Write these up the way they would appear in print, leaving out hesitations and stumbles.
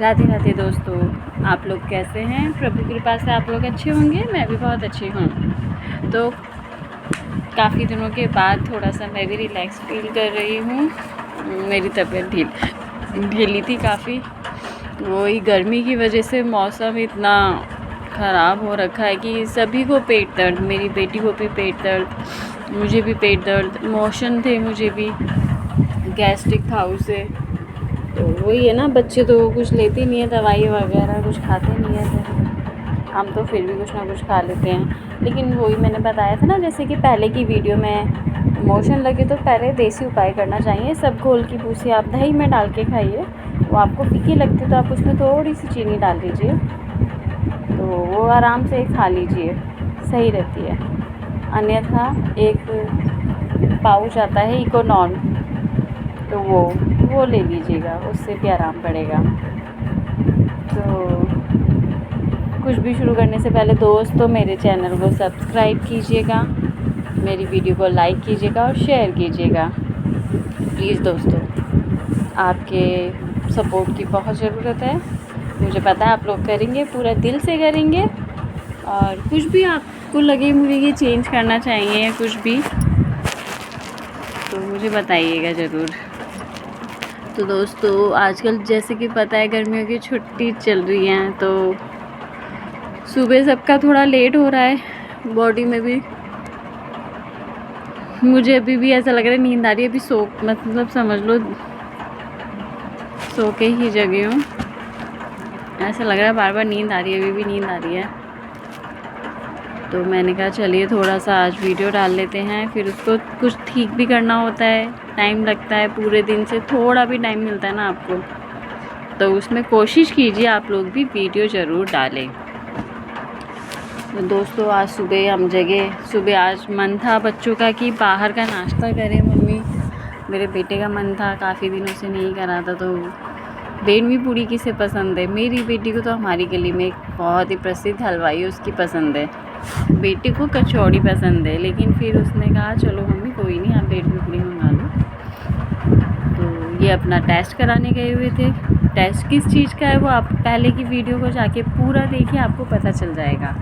राधे राधे दोस्तों, आप लोग कैसे हैं? प्रभु की कृपा से आप लोग अच्छे होंगे। मैं भी बहुत अच्छी हूँ। तो काफ़ी दिनों के बाद थोड़ा सा मैं भी रिलैक्स फील कर रही हूँ। मेरी तबीयत ढीली थी काफ़ी, वही गर्मी की वजह से। मौसम इतना ख़राब हो रखा है कि सभी को पेट दर्द, मेरी बेटी को भी पेट दर्द, मुझे भी पेट दर्द, मोशन थे मुझे भी, गैस्ट्रिक था उसे। तो वही है ना, बच्चे तो कुछ लेते नहीं है, दवाई वगैरह कुछ खाते नहीं है, तो हम तो फिर भी कुछ ना कुछ खा लेते हैं। लेकिन वही मैंने बताया था ना, जैसे कि पहले की वीडियो में मोशन लगे तो पहले देसी उपाय करना चाहिए। सब घोल की भूसी आप दही में डाल के खाइए, वो आपको फीकी लगती तो आप उसमें थोड़ी सी चीनी डाल दीजिए, तो वो आराम से खा लीजिए, सही रहती है। अन्यथा एक पाउच आता है इकोनॉन, तो वो ले लीजिएगा, उससे भी आराम पड़ेगा। तो कुछ भी शुरू करने से पहले दोस्तों मेरे चैनल को सब्सक्राइब कीजिएगा, मेरी वीडियो को लाइक कीजिएगा और शेयर कीजिएगा प्लीज़ दोस्तों। आपके सपोर्ट की बहुत ज़रूरत है, मुझे पता है आप लोग करेंगे, पूरा दिल से करेंगे। और कुछ भी आपको लगे मुझे ये चेंज करना चाहिए या कुछ भी, तो मुझे बताइएगा ज़रूर। तो दोस्तों आजकल जैसे कि पता है गर्मियों की छुट्टी चल रही हैं, तो सुबह सबका थोड़ा लेट हो रहा है, बॉडी में भी। मुझे अभी भी ऐसा लग रहा है नींद आ रही है, अभी मतलब समझ लो सो के ही जगी हूँ। ऐसा लग रहा है बार बार नींद आ रही है, अभी भी नींद आ रही है। तो मैंने कहा चलिए थोड़ा सा आज वीडियो डाल लेते हैं, फिर उसको कुछ ठीक भी करना होता है, टाइम लगता है, पूरे दिन से थोड़ा भी टाइम मिलता है ना आपको, तो उसमें कोशिश कीजिए आप लोग भी वीडियो ज़रूर डालें। तो दोस्तों आज सुबह हम जगे, सुबह आज मन था बच्चों का कि बाहर का नाश्ता करें मम्मी। मेरे बेटे का मन था, काफ़ी दिनों से नहीं करा था। तो बेडमी पूड़ी किसे पसंद है? मेरी बेटी को तो हमारी गली में एक बहुत ही प्रसिद्ध हलवाई है, उसकी पसंद है। बेटे को कचौड़ी पसंद है, लेकिन फिर उसने कहा चलो मम्मी कोई नहीं, आप बेडमी पूड़ी मंगा लो। तो ये अपना टेस्ट कराने गए हुए थे। टेस्ट किस चीज़ का है वो आप पहले की वीडियो को जाके पूरा देखिए, आपको पता चल जाएगा।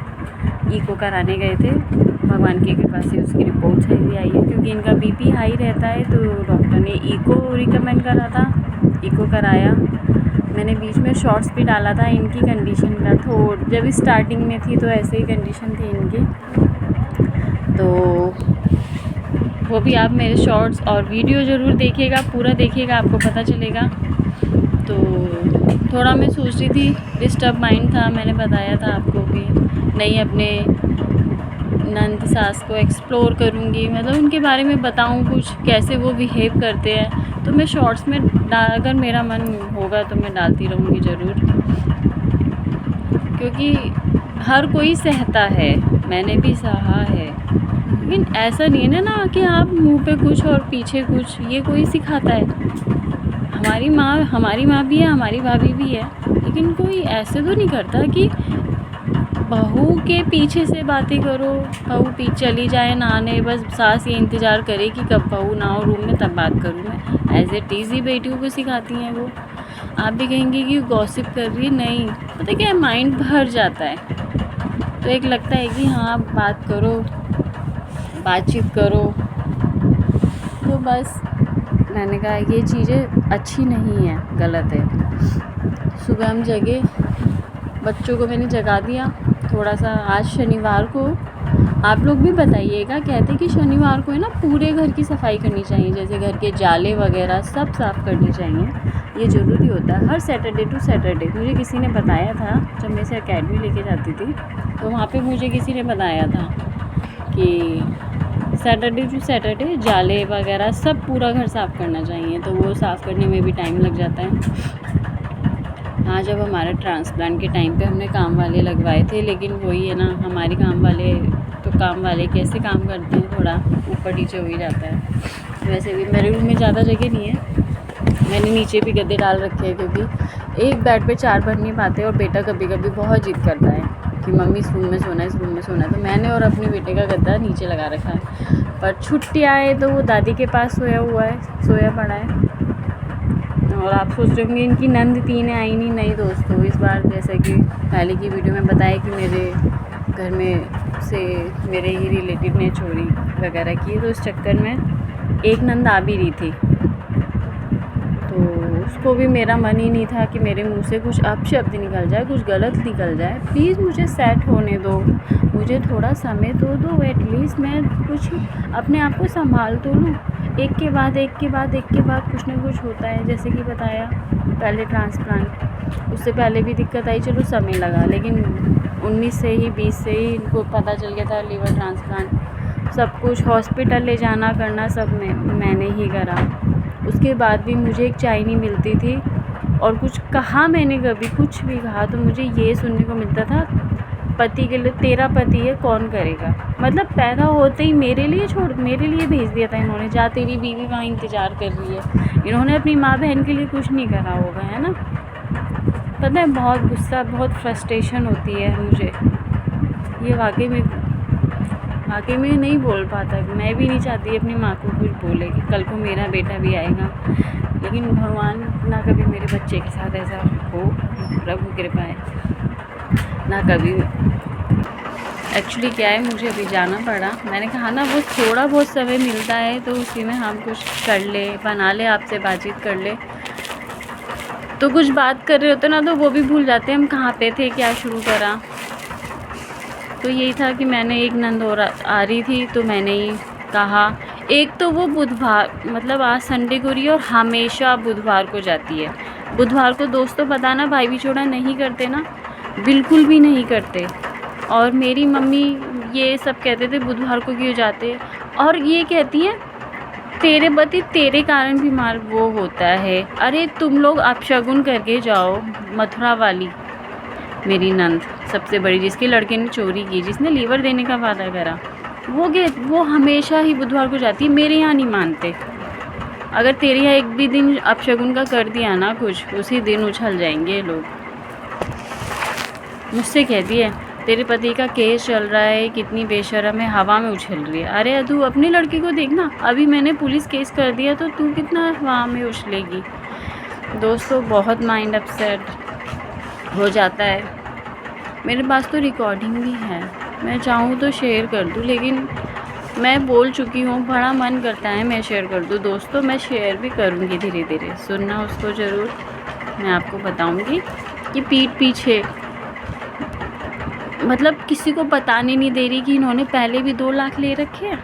ईको कराने गए थे, भगवान की कृपा से उसकी रिपोर्ट सही आई है, क्योंकि इनका बीपी हाई रहता है, तो डॉक्टर ने ईको रिकमेंड करा था, ईको कराया। मैंने बीच में शॉर्ट्स भी डाला था इनकी कंडीशन का, तो जब स्टार्टिंग में थी तो ऐसे ही कंडीशन थी इनकी, तो वो भी आप मेरे शॉर्ट्स और वीडियो ज़रूर देखिएगा, पूरा देखिएगा, आपको पता चलेगा। तो थोड़ा मैं सोच रही थी, डिस्टर्ब माइंड था, मैंने बताया था आपको कि नहीं अपने नंद सास को एक्सप्लोर करूँगी, मतलब उनके बारे में बताऊँ कुछ, कैसे वो बिहेव करते हैं। तो मैं शॉर्ट्स में अगर मेरा मन होगा तो मैं डालती रहूँगी ज़रूर, क्योंकि हर कोई सहता है, मैंने भी सहा है। लेकिन ऐसा नहीं है ना कि आप मुंह पे कुछ और पीछे कुछ, ये कोई सिखाता है? हमारी माँ भी है, हमारी भाभी भी है, लेकिन कोई ऐसे तो नहीं करता कि बहू के पीछे से बातें करो, बहू चली जाए नहाने, बस सास ये इंतज़ार करे कि कब बहू ना हो रूम में तब बात करूँ मैं। एज ए टीज़ी बेटियों को सिखाती हैं वो। आप भी कहेंगे कि गॉसिप कर रही है, नहीं, पता क्या है, माइंड भर जाता है, तो एक लगता है कि हाँ आप बात करो, बातचीत करो। तो बस मैंने कहा ये चीज़ें अच्छी नहीं है, गलत है। सुबह हम जगे, बच्चों को मैंने जगा दिया थोड़ा सा। आज शनिवार को, आप लोग भी बताइएगा, कहते कि शनिवार को है ना पूरे घर की सफाई करनी चाहिए, जैसे घर के जाले वगैरह सब साफ़ करने चाहिए, ये ज़रूरी होता है हर सैटरडे टू सैटरडे। मुझे किसी ने बताया था जब मैं इसे अकेडमी लेके जाती थी, तो वहाँ पे मुझे किसी ने बताया था कि सैटरडे टू सैटरडे जाले वगैरह सब पूरा घर साफ़ करना चाहिए, तो वो साफ़ करने में भी टाइम लग जाता है। हाँ, जब हमारा ट्रांसप्लांट के टाइम पे हमने काम वाले लगवाए थे, लेकिन वही है ना, हमारे काम वाले कैसे काम करते हैं, थोड़ा ऊपर नीचे हो ही जाता है। वैसे भी मेरे रूम में ज़्यादा जगह नहीं है, मैंने नीचे भी गद्दे डाल रखे हैं, क्योंकि एक बेड पे 4 भर नहीं पाते, और बेटा कभी कभी बहुत जिद करता है कि मम्मी इस रूम में सोना है, इस रूम में सोना है, तो मैंने और अपने बेटे का गद्दा नीचे लगा रखा है। पर छुट्टी आए तो वो दादी के पास सोया पड़ा है, और आप सोच रहे होंगे इनकी नंद 3 आई नहीं दोस्तों, इस बार जैसा कि पहले की वीडियो में बताया कि मेरे घर में से मेरे ही रिलेटिव ने चोरी वगैरह की, तो उस चक्कर में एक नंद आ भी रही थी। तो उसको भी मेरा मन ही नहीं था कि मेरे मुंह से कुछ अपशब्द निकल जाए, कुछ गलत निकल जाए। प्लीज़ मुझे सेट होने दो, मुझे थोड़ा समय तो दो, एटलीस्ट मैं कुछ अपने आप को संभाल तो लूँ। एक के बाद कुछ ना कुछ होता है। जैसे कि बताया पहले ट्रांसप्लांट, उससे पहले भी दिक्कत आई, चलो समय लगा, लेकिन 20 से ही इनको पता चल गया था लीवर ट्रांसप्लांट। सब कुछ हॉस्पिटल ले जाना करना सब मैंने ही करा। उसके बाद भी मुझे एक चाय नहीं मिलती थी, और कुछ कहा मैंने कभी कुछ भी कहा तो मुझे ये सुनने को मिलता था, पति के लिए, तेरा पति है कौन करेगा। मतलब पैदा होते ही मेरे लिए भेज दिया था इन्होंने, जा तेरी बीवी वहाँ इंतज़ार कर रही है। इन्होंने अपनी माँ बहन के लिए कुछ नहीं करा होगा, है ना। पता है बहुत गुस्सा, बहुत फ्रस्ट्रेशन होती है मुझे। ये वाकई में नहीं बोल पाता। मैं भी नहीं चाहती अपनी माँ को कुछ बोले कि कल को मेरा बेटा भी आएगा, लेकिन भगवान ना कभी मेरे बच्चे के साथ ऐसा हो, प्रभु कृपा है ना कभी। एक्चुअली क्या है, मुझे अभी जाना पड़ा। मैंने कहा ना वो थोड़ा बहुत समय मिलता है तो उसी में हम कुछ कर ले, बना ले, आपसे बातचीत कर ले। तो कुछ बात कर रहे होते ना तो वो भी भूल जाते हैं हम कहाँ पे थे, क्या शुरू करा। तो यही था कि मैंने एक नंद और आ रही थी तो मैंने ही कहा। एक तो वो बुधवार, मतलब आज संडे को रही है और हमेशा बुधवार को जाती है। बुधवार को दोस्तों बताना भाई बिछोड़ा नहीं करते ना, बिल्कुल भी नहीं करते। और मेरी मम्मी ये सब कहते थे बुधवार को क्यों जाते, और ये कहती हैं तेरे पति तेरे कारण बीमार वो होता है। अरे तुम लोग अपशगुन करके जाओ। मथुरा वाली मेरी नंद सबसे बड़ी, जिसके लड़के ने चोरी की, जिसने लीवर देने का वादा करा, वो हमेशा ही बुधवार को जाती है। मेरे यहाँ नहीं मानते। अगर तेरे यहाँ एक भी दिन अपशगुन का कर दिया ना कुछ, उसी दिन उछल जाएंगे लोग। मुझसे कहती है तेरे पति का केस चल रहा है, कितनी बेशर्म है, हवा में उछल रही है। अरे तू अपने लड़के को देखना, अभी मैंने पुलिस केस कर दिया तो तू कितना हवा में उछलेगी। दोस्तों बहुत माइंड अपसेट हो जाता है। मेरे पास तो रिकॉर्डिंग भी है, मैं चाहूँ तो शेयर कर दूँ, लेकिन मैं बोल चुकी हूँ। बड़ा मन करता है मैं शेयर कर दूँ दोस्तों, मैं शेयर भी करूँगी धीरे धीरे, सुनना उसको ज़रूर। मैं आपको बताऊँगी कि पीठ पीछे, मतलब किसी को बताने नहीं दे रही कि इन्होंने पहले भी 2 लाख ले रखे हैं,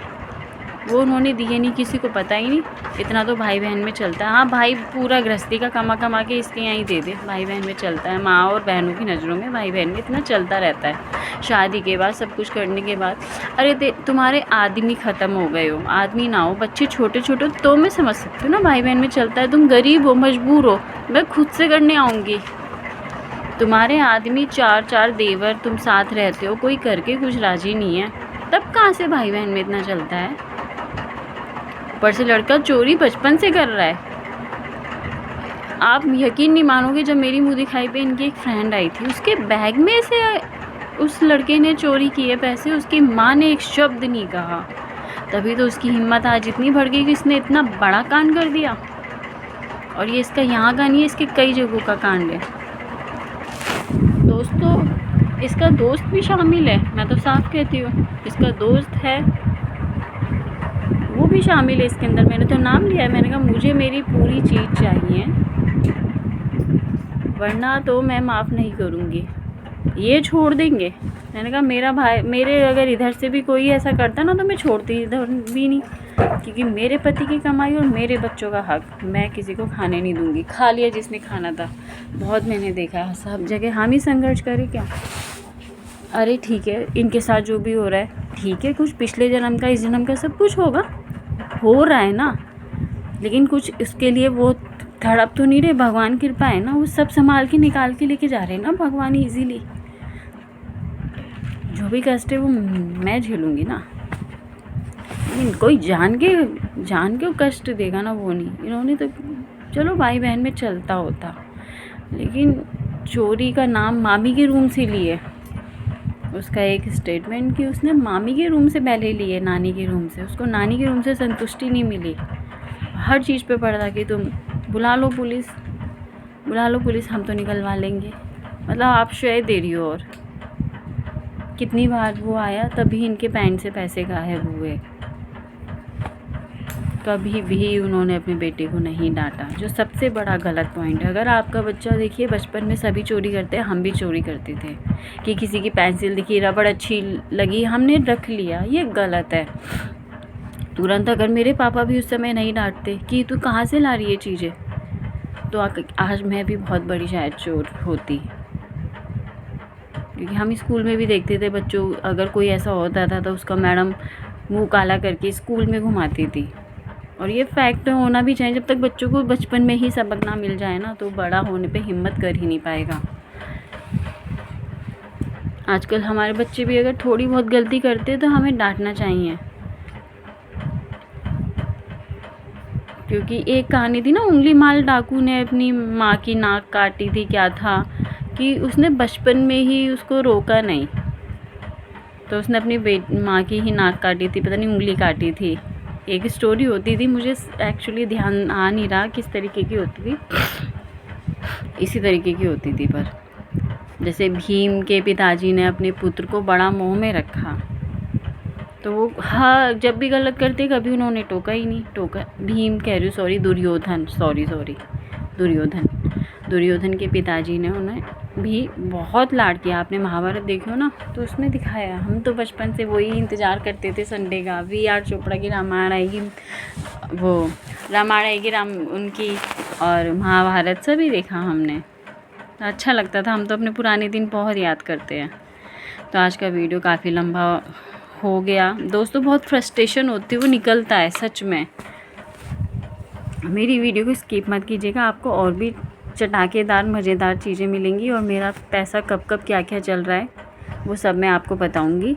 वो उन्होंने दिए नहीं, किसी को पता ही नहीं। इतना तो भाई बहन में चलता है। हाँ भाई पूरा गृहस्थी का कमा के इसके यहाँ ही दे दे, भाई बहन में चलता है। माँ और बहनों की नज़रों में भाई बहन में इतना चलता रहता है। शादी के बाद सब कुछ करने के बाद, अरे तुम्हारे आदमी ख़त्म हो गए हो, आदमी ना हो, बच्चे छोटे छोटे, तो मैं समझ सकती हूँ ना भाई बहन में चलता है। तुम गरीब हो, मजबूर हो, मैं खुद से करने आऊँगी। तुम्हारे आदमी 4 देवर, तुम साथ रहते हो, कोई करके कुछ राजी नहीं है, तब कहाँ से भाई बहन में इतना चलता है। ऊपर से लड़का चोरी बचपन से कर रहा है। आप यकीन नहीं मानोगे, जब मेरी मुँह दिखाई पे इनकी एक फ्रेंड आई थी, उसके बैग में से उस लड़के ने चोरी किए पैसे, उसकी माँ ने एक शब्द नहीं कहा। तभी तो उसकी हिम्मत आज इतनी बढ़ गई कि इसने इतना बड़ा कांड कर दिया। और ये इसका यहाँ का नहीं है, इसके कई जगहों का कांड है। दोस्तों इसका दोस्त भी शामिल है, मैं तो साफ कहती हूँ इसका दोस्त है, वो भी शामिल है इसके अंदर। मैंने तो नाम लिया है, मैंने कहा मुझे मेरी पूरी चीज़ चाहिए, वरना तो मैं माफ़ नहीं करूँगी। ये छोड़ देंगे। मैंने कहा मेरा भाई, मेरे अगर इधर से भी कोई ऐसा करता ना तो मैं छोड़ती इधर भी नहीं, क्योंकि मेरे पति की कमाई और मेरे बच्चों का हक मैं किसी को खाने नहीं दूँगी। खा लिया जिसने खाना था, बहुत मैंने देखा सब जगह। हम ही संघर्ष करें क्या। अरे ठीक है, इनके साथ जो भी हो रहा है ठीक है, कुछ पिछले जन्म का इस जन्म का सब कुछ होगा, हो रहा है ना, लेकिन कुछ इसके लिए वो धड़प तो नहीं रहे। भगवान कृपा है ना, वो सब संभाल के निकाल के लेके जा रहे हैं ना भगवान इजीली। जो भी कष्ट है वो मैं झेलूँगी ना, लेकिन कोई जान के कष्ट देगा ना, वो नहीं। इन्होंने तो चलो भाई बहन में चलता होता, लेकिन चोरी का नाम मामी के रूम से लिए। उसका एक स्टेटमेंट कि उसने मामी के रूम से पहले लिए, नानी के रूम से। उसको नानी के रूम से संतुष्टि नहीं मिली, हर चीज़ पे पड़ रहा कि तुम बुला लो पुलिस, बुला लो पुलिस, हम तो निकलवा लेंगे। मतलब आप श्रेय दे रही हो। और कितनी बार वो आया तभी इनके पैंट से पैसे गायब हुए। कभी भी उन्होंने अपने बेटे को नहीं डांटा, जो सबसे बड़ा गलत पॉइंट है। अगर आपका बच्चा, देखिए बचपन में सभी चोरी करते हैं, हम भी चोरी करते थे कि किसी की पेंसिल दिखी, रबड़ अच्छी लगी, हमने रख लिया, ये गलत है। तुरंत अगर मेरे पापा भी उस समय नहीं डांटते कि तू कहाँ से ला रही है चीज़ें, तो आज मैं भी बहुत बड़ी शायद चोर होती। क्योंकि हम स्कूल में भी देखते थे बच्चों, अगर कोई ऐसा होता था तो उसका मैडम मुंह काला करके स्कूल में घुमाती थी। और ये फैक्ट होना भी चाहिए। जब तक बच्चों को बचपन में ही सबक ना मिल जाए ना, तो बड़ा होने पे हिम्मत कर ही नहीं पाएगा। आजकल हमारे बच्चे भी अगर थोड़ी बहुत गलती करते हैं तो हमें डांटना चाहिए। क्योंकि एक कहानी थी ना, उंगली माल डाकू ने अपनी माँ की नाक काटी थी, क्या था कि उसने बचपन में ही उसको रोका नहीं, तो उसने अपनी माँ की ही नाक काटी थी, पता नहीं उंगली काटी थी। एक स्टोरी होती थी, मुझे एक्चुअली ध्यान आ नहीं रहा किस तरीके की होती थी, इसी तरीके की होती थी। पर जैसे भीम के पिताजी ने अपने पुत्र को बड़ा मोह में रखा, तो वो हाँ जब भी गलत करते कभी उन्होंने टोका ही नहीं। भीम कह रही हूँ, सॉरी दुर्योधन, दुर्योधन के पिताजी ने उन्हें भी बहुत लाड किया। आपने महाभारत देखी हो ना, तो उसमें दिखाया। हम तो बचपन से वही इंतज़ार करते थे संडे का, VR चोपड़ा की रामायण आएगी, वो रामायण आएगी उनकी, और महाभारत सभी देखा हमने, तो अच्छा लगता था। हम तो अपने पुराने दिन बहुत याद करते हैं। तो आज का वीडियो काफ़ी लंबा हो गया दोस्तों, बहुत फ्रस्ट्रेशन होती है, वो निकलता है सच में। मेरी वीडियो को स्किप मत कीजिएगा, आपको और भी चटाकेदार मज़ेदार चीज़ें मिलेंगी। और मेरा पैसा कब क्या क्या चल रहा है वो सब मैं आपको बताऊंगी,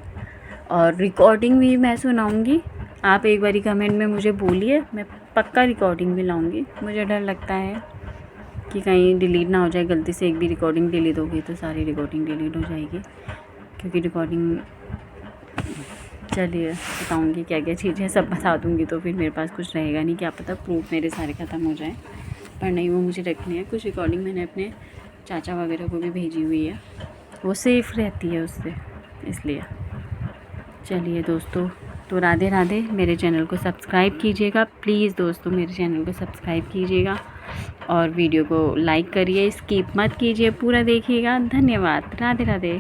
और रिकॉर्डिंग भी मैं सुनाऊंगी। आप एक बारी कमेंट में मुझे बोलिए, मैं पक्का रिकॉर्डिंग भी लाऊंगी। मुझे डर लगता है कि कहीं डिलीट ना हो जाए गलती से। एक भी रिकॉर्डिंग डिलीट होगी तो सारी रिकॉर्डिंग डिलीट हो जाएगी, क्योंकि रिकॉर्डिंग, चलिए बताऊंगी क्या क्या चीज़ें, सब बता दूंगी। तो फिर मेरे पास कुछ रहेगा नहीं, क्या पता प्रूफ मेरे सारे ख़त्म हो जाए, पर नहीं, वो मुझे रखनी है। कुछ रिकॉर्डिंग मैंने अपने चाचा वगैरह को भी भेजी हुई है, वो सेफ़ रहती है उससे, इसलिए। चलिए दोस्तों, तो राधे राधे। मेरे चैनल को सब्सक्राइब कीजिएगा प्लीज़ दोस्तों, मेरे चैनल को सब्सक्राइब कीजिएगा, और वीडियो को लाइक करिए, स्किप मत कीजिए, पूरा देखिएगा। धन्यवाद, राधे राधे।